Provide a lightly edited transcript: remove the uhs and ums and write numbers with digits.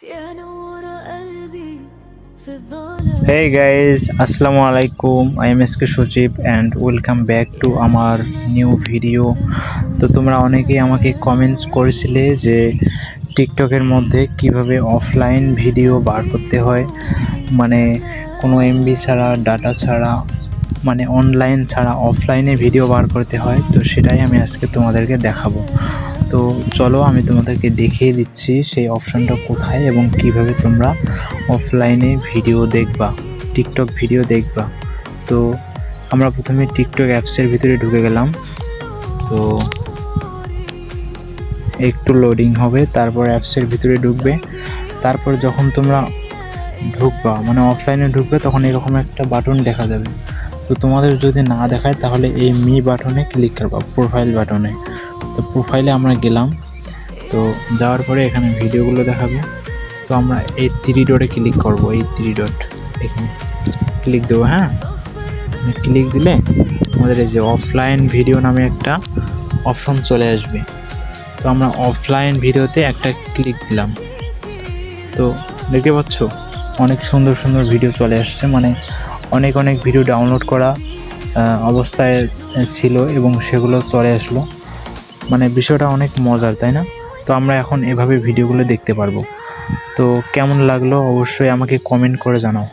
Hey guys, Assalamu alaikum. I am SK Sujib and welcome back to আমার new video. তো তোমরা অনেকেই আমাকে কমেন্টস করেছিলে যে টিকটকের মধ্যে কিভাবে অফলাইন ভিডিও বার করতে হয়, মানে কোনো এমবি ছাড়া, ডাটা ছাড়া, মানে অনলাইন ছাড়া অফলাইনে ভিডিও বার করতে হয়। তো সেটাই আমি আজকে তোমাদেরকে দেখাবো। তো চলো আমি তোমাদেরকে দেখিয়ে দিচ্ছি সেই অপশনটা কোথায় এবং কিভাবে তোমরা অফলাইনে ভিডিও দেখবা, টিকটক ভিডিও দেখবা। তো আমরা প্রথমে টিকটক অ্যাপসের ভিতরে ঢুকে গেলাম। তো একটু লোডিং হবে, তারপর অ্যাপসের ভিতরে ঢুকবে। তারপর যখন তোমরা ঢুকবা, মানে অফলাইনে ঢুকবে, তখন এরকম একটা বাটন দেখা যাবে। তো তোমাদের যদি না দেখায় তাহলে এই মি বাটনে ক্লিক করবা, প্রোফাইল বাটনে। তো প্রোফাইলে আমরা গেলাম। তো যাওয়ার পরে এখানে ভিডিওগুলো দেখাবে। তো আমরা এই 3 ডটে ক্লিক করব, এই 3 ডট এখানে ক্লিক দেবো। হ্যাঁ, ক্লিক দিলে আমাদের এই যে অফলাইন ভিডিও নামে একটা অপশন চলে আসবে। তো আমরা অফলাইন ভিডিওতে একটা ক্লিক দিলাম। তো দেখতে পাচ্ছ অনেক সুন্দর সুন্দর ভিডিও চলে আসছে, মানে অনেক ভিডিও ডাউনলোড করা অবস্থায় ছিল এবং সেগুলো চলে আসলো। মানে বিষয়টা অনেক মজার, তাই না? তো আমরা এখন এভাবে ভিডিওগুলো দেখতে পারবো। তো কেমন লাগলো অবশ্যই আমাকে কমেন্ট করে জানাও।